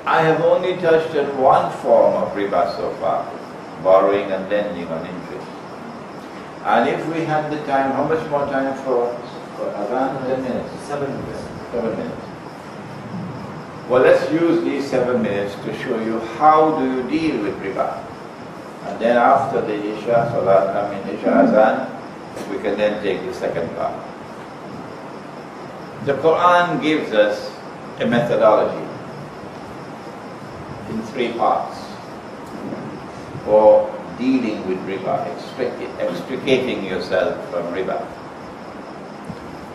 I have only touched on one form of riba so far, borrowing and lending on interest. And if we had the time, how much more time for Adhan? 10 minutes? 7 minutes. 7 minutes. Well, let's use these 7 minutes to show you how do you deal with riba. And then after the Isha Salat, Isha Azan, we can then take the second part. The Quran gives us a methodology in 3 parts for dealing with riba, extricating yourself from riba.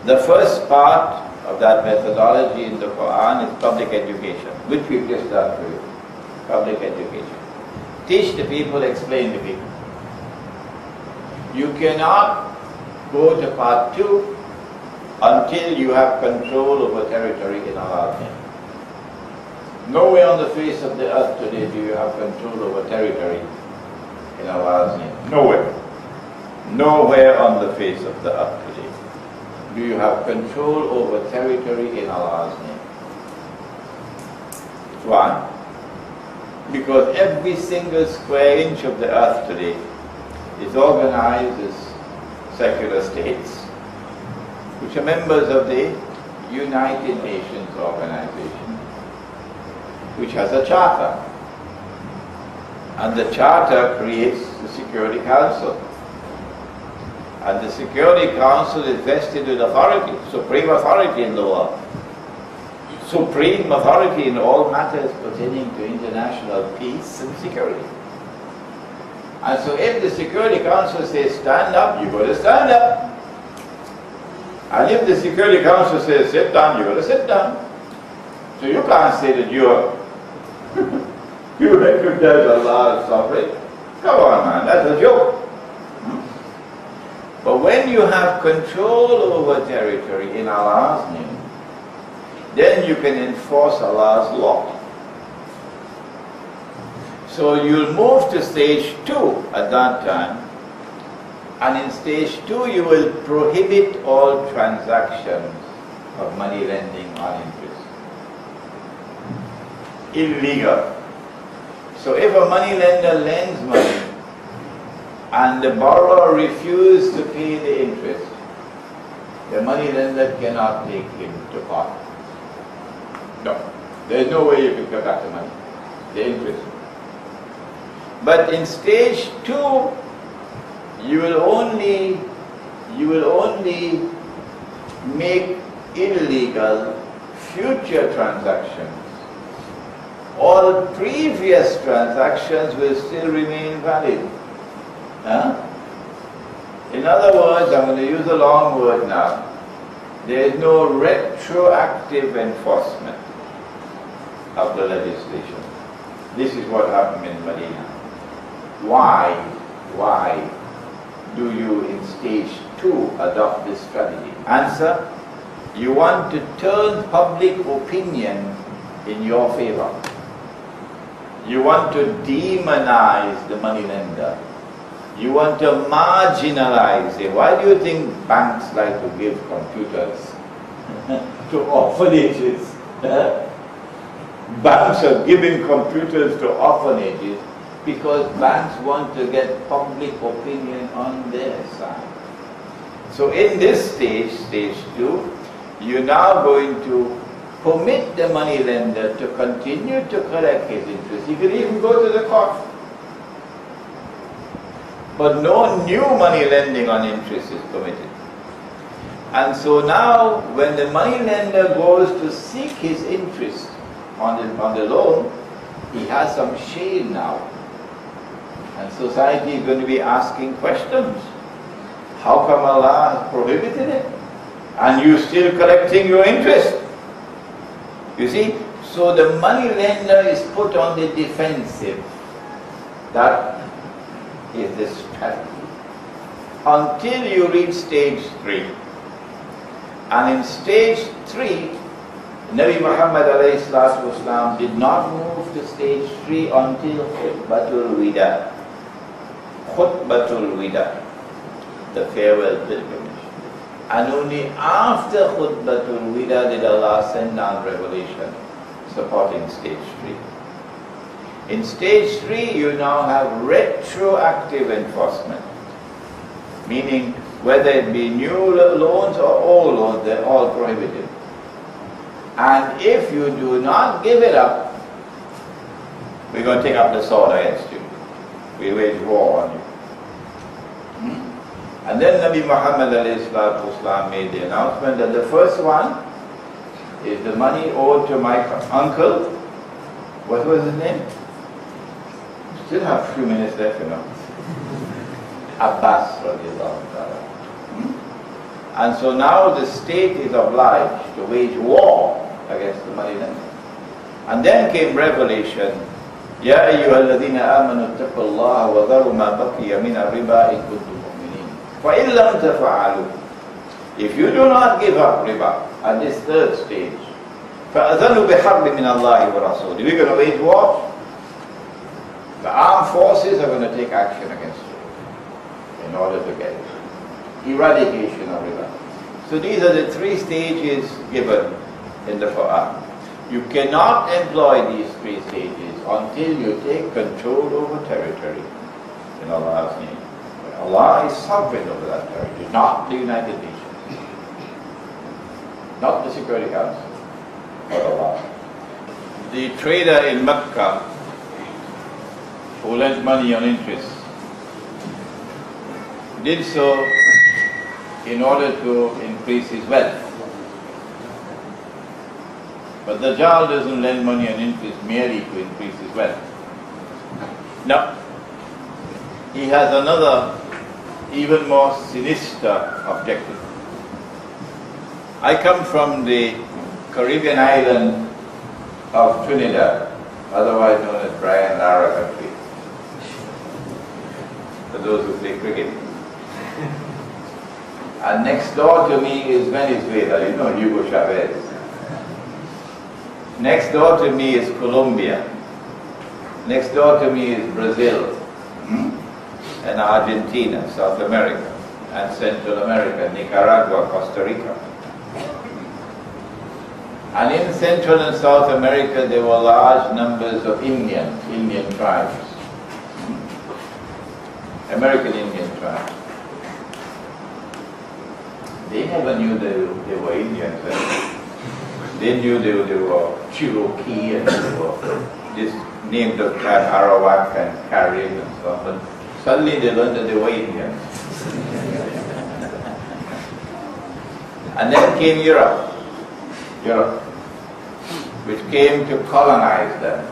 The first part of that methodology in the Quran is public education, which we've just done for you. Public education. Teach the people, explain the people. You cannot go to part 2 until you have control over territory in Allah's name. Nowhere on the face of the earth today do you have control over territory in Allah's name. Nowhere. Nowhere on the face of the earth today do you have control over territory in Allah's name. Why? Because every single square inch of the earth today is organized as secular states, which are members of the United Nations organization, which has a charter. And the charter creates the Security Council. And the Security Council is vested with authority, supreme authority in the world. Supreme authority in all matters pertaining to international peace and security. And so if the Security Council says stand up, you've got to stand up. And if the Security Council says sit down, you've got to sit down. So you can't say that you recognize Allah as sovereign. Come on, man, that's a joke. But when you have control over territory in Allah's name, then you can enforce Allah's law. So you'll move to stage 2 at that time, and in stage 2 you will prohibit all transactions of money lending on interest. Illegal. So if a money lender lends money and the borrower refuses to pay the interest, the money lender cannot take him to court. No, there is no way you can get back the money, the interest. But in stage 2, you will only make illegal future transactions. All previous transactions will still remain valid. In other words, I'm going to use a long word now. There is no retroactive enforcement of the legislation. This is what happened in Medina. Why do you in stage 2 adopt this strategy? Answer, you want to turn public opinion in your favor. You want to demonize the money lender. You want to marginalize it. Why do you think banks like to give computers to orphanages? Banks are giving computers to orphanages because banks want to get public opinion on their side. So in this stage, stage 2, you're now going to permit the money lender to continue to collect his interest. He could even go to the court. But no new money lending on interest is permitted. And so now, when the money lender goes to seek his interest on the loan, he has some shame now. And society is going to be asking questions. How come Allah has prohibited it? And you still collecting your interest? You see? So the money lender is put on the defensive. That is the strategy. Until you reach stage 3. And in stage 3, Nabi Muhammad ﷺ did not move to stage 3 until Khutbatul Wida. Khutbatul Wida, the farewell pilgrimage. And only after Khutbatul Wida did Allah send down revelation. supporting stage 3. In stage 3, you now have retroactive enforcement, meaning whether it be new loans or old loans, they're all prohibited. And if you do not give it up, we're going to take up the sword against you. We wage war on you. And then Nabi Muhammad ﷺ made the announcement that the first one is the money owed to my uncle. What was his name? Still have a few minutes left, you know. Abbas radiallahu ta'ala. And so now the state is obliged to wage war against the money lender. And then came revelation, Ya ayyuhalladhina amanu ittaqullaha wa dharu ma baqiya min ar-riba in kuntum mu'minin. Fa in lam taf'alu. If you do not give up riba at this third stage, فَأَذَنُوا بِحَرْبٍ مِّنَ اللَّهِ وَرَسُولِهِ. We're going to wage war. The armed forces are going to take action against you in order to get eradication of riba. So these are the 3 stages given in the Quran. You cannot employ these 3 stages until you take control over territory in Allah's name. Allah is sovereign over that territory, not the United Nations, not the Security Council, but Allah. The trader in Mecca who lent money on interest did so in order to increase his wealth. But the Dajjal doesn't lend money on interest merely to increase his wealth. No. He has another, even more sinister objective. I come from the Caribbean island of Trinidad, otherwise known as Brian Lara country, for those who play cricket. And next door to me is Venezuela, you know Hugo Chavez. Next door to me is Colombia. Next door to me is Brazil, and Argentina, South America, and Central America, Nicaragua, Costa Rica. And in Central and South America there were large numbers of Indian tribes, American Indian tribes. They never knew they were Indians. They knew they were Cherokee and they were this named of tribe Arawak and Carib and so on. But suddenly they learned that they were Indians. And then came Europe, which came to colonize them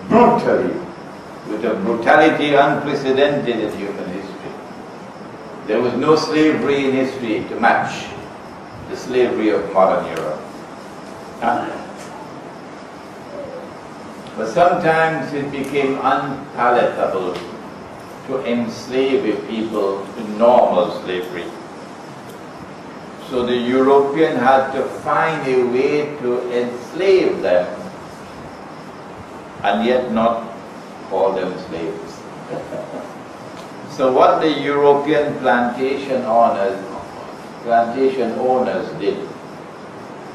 brutally, with a brutality unprecedented in human history. There was no slavery in history to match the slavery of modern Europe. But sometimes it became unpalatable to enslave a people to normal slavery. So the European had to find a way to enslave them and yet not call them slaves. So what the European plantation owners did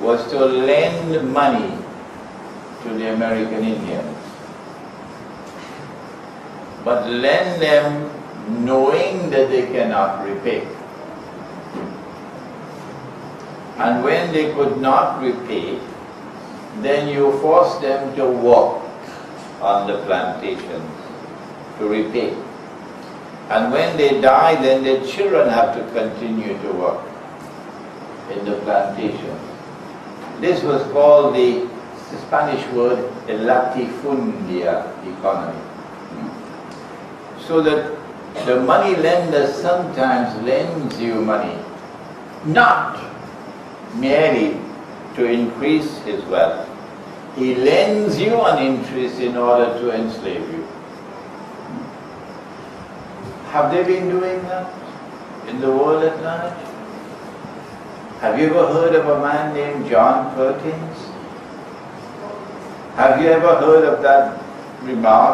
was to lend money to the American Indians, but lend them knowing that they cannot repay. And when they could not repay, then you force them to work on the plantations to repay. And when they die, then their children have to continue to work in the plantations. This was called the Spanish word latifundia economy. So that the money lender sometimes lends you money, not merely to increase his wealth. He lends you an interest in order to enslave you. Have they been doing that in the world at large? Have you ever heard of a man named John Perkins? Have you ever heard of that remark?